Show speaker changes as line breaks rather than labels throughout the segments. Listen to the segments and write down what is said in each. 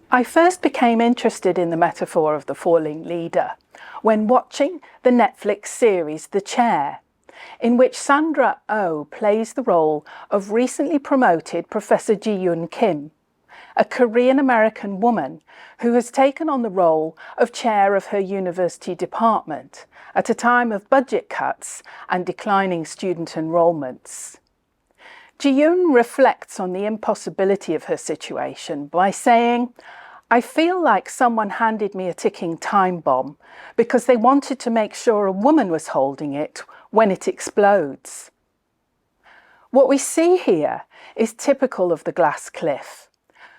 I first became interested in the metaphor of the falling leader when watching the Netflix series The Chair, in which Sandra Oh plays the role of recently promoted Professor Ji-yoon Kim, a Korean-American woman who has taken on the role of chair of her university department at a time of budget cuts and declining student enrolments. Ji-yoon reflects on the impossibility of her situation by saying, "I feel like someone handed me a ticking time bomb because they wanted to make sure a woman was holding it when it explodes." What we see here is typical of the glass cliff,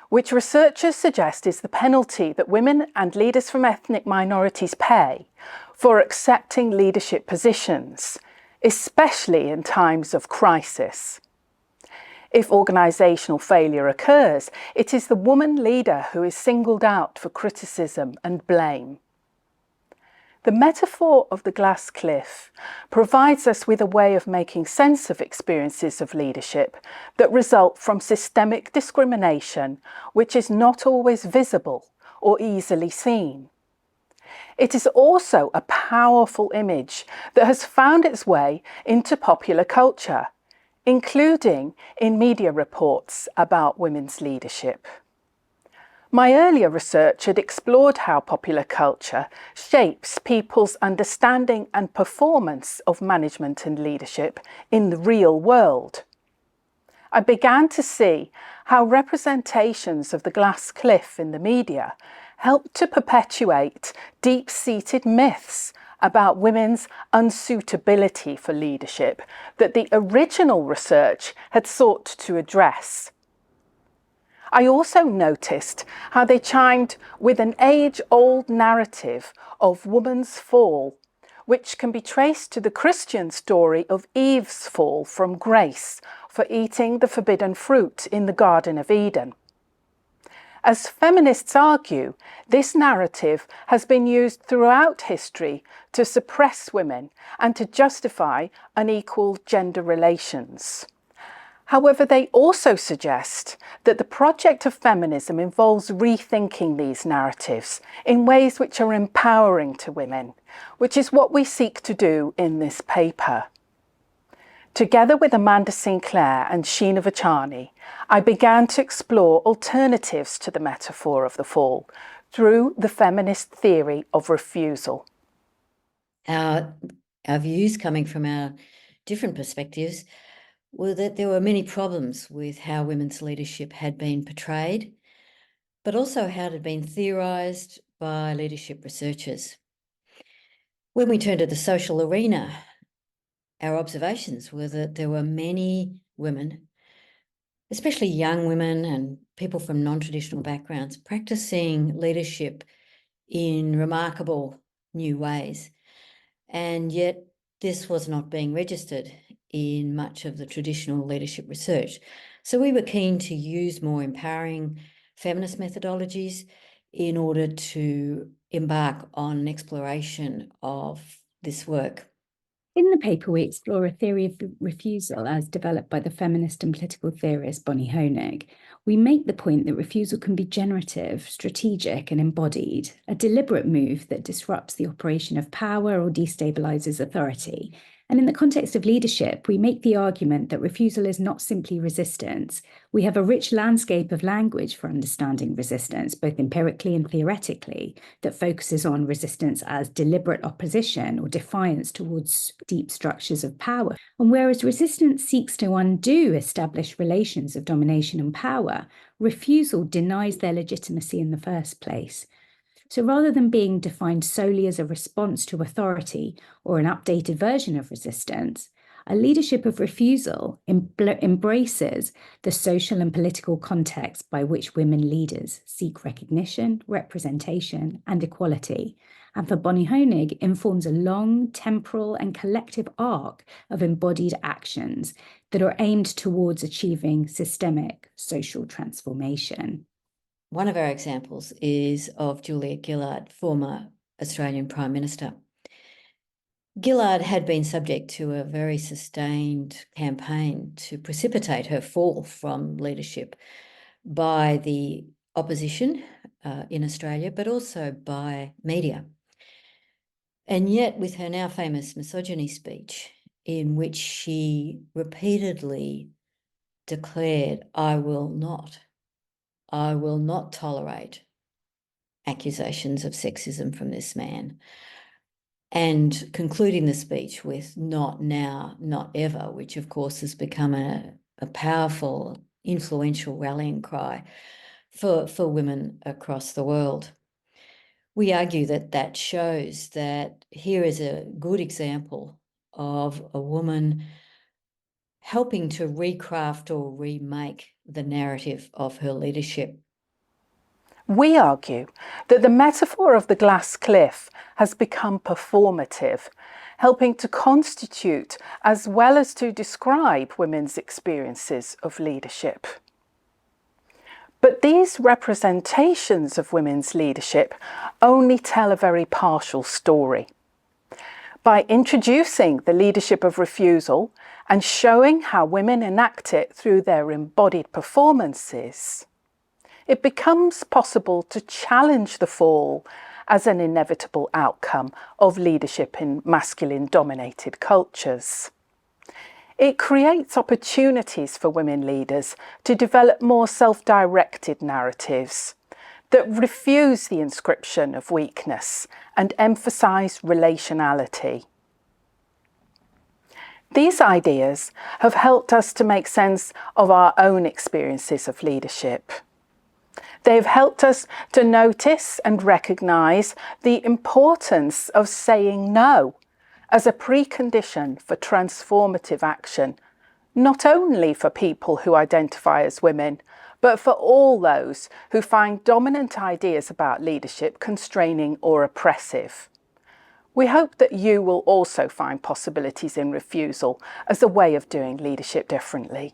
which researchers suggest is the penalty that women and leaders from ethnic minorities pay for accepting leadership positions, especially in times of crisis. If organisational failure occurs, it is the woman leader who is singled out for criticism and blame. The metaphor of the glass cliff provides us with a way of making sense of experiences of leadership that result from systemic discrimination, which is not always visible or easily seen. It is also a powerful image that has found its way into popular culture, including in media reports about women's leadership. My earlier research had explored how popular culture shapes people's understanding and performance of management and leadership in the real world. I began to see how representations of the glass cliff in the media help to perpetuate deep-seated myths about women's unsuitability for leadership that the original research had sought to address. I also noticed how they chimed with an age-old narrative of woman's fall, which can be traced to the Christian story of Eve's fall from grace for eating the forbidden fruit in the Garden of Eden. As feminists argue, this narrative has been used throughout history to suppress women and to justify unequal gender relations. However, they also suggest that the project of feminism involves rethinking these narratives in ways which are empowering to women, which is what we seek to do in this paper. Together with Amanda Sinclair and Sheena Vachani, I began to explore alternatives to the metaphor of the fall through the feminist theory of refusal.
Our views, coming from our different perspectives, were that there were many problems with how women's leadership had been portrayed, but also how it had been theorised by leadership researchers. When we turned to the social arena, our observations were that there were many women, especially young women and people from non-traditional backgrounds, practicing leadership in remarkable new ways. And yet this was not being registered in much of the traditional leadership research. So we were keen to use more empowering feminist methodologies in order to embark on an exploration of this work.
In the paper, we explore a theory of refusal as developed by the feminist and political theorist Bonnie Honig. We make the point that refusal can be generative, strategic, and embodied, a deliberate move that disrupts the operation of power or destabilizes authority. And in the context of leadership, we make the argument that refusal is not simply resistance. We have a rich landscape of language for understanding resistance, both empirically and theoretically, that focuses on resistance as deliberate opposition or defiance towards deep structures of power. And whereas resistance seeks to undo established relations of domination and power, refusal denies their legitimacy in the first place. So rather than being defined solely as a response to authority or an updated version of resistance, a leadership of refusal embraces the social and political context by which women leaders seek recognition, representation, and equality. And for Bonnie Honig, informs a long, temporal, and collective arc of embodied actions that are aimed towards achieving systemic social transformation.
One of our examples is of Julia Gillard, former Australian Prime Minister. Gillard had been subject to a very sustained campaign to precipitate her fall from leadership by the opposition in Australia, but also by media. And yet, with her now famous misogyny speech, in which she repeatedly declared, I will not tolerate accusations of sexism from this man, and concluding the speech with not now, not ever, which of course has become a powerful, influential rallying cry for women across the world. We argue that that shows that here is a good example of a woman helping to recraft or remake the narrative of her leadership.
We argue that the metaphor of the glass cliff has become performative, helping to constitute as well as to describe women's experiences of leadership. But these representations of women's leadership only tell a very partial story. By introducing the leadership of refusal and showing how women enact it through their embodied performances, it becomes possible to challenge the fall as an inevitable outcome of leadership in masculine-dominated cultures. It creates opportunities for women leaders to develop more self-directed narratives that refuse the inscription of weakness and emphasise relationality. These ideas have helped us to make sense of our own experiences of leadership. They've helped us to notice and recognise the importance of saying no as a precondition for transformative action, not only for people who identify as women, but for all those who find dominant ideas about leadership constraining or oppressive. We hope that you will also find possibilities in refusal as a way of doing leadership differently.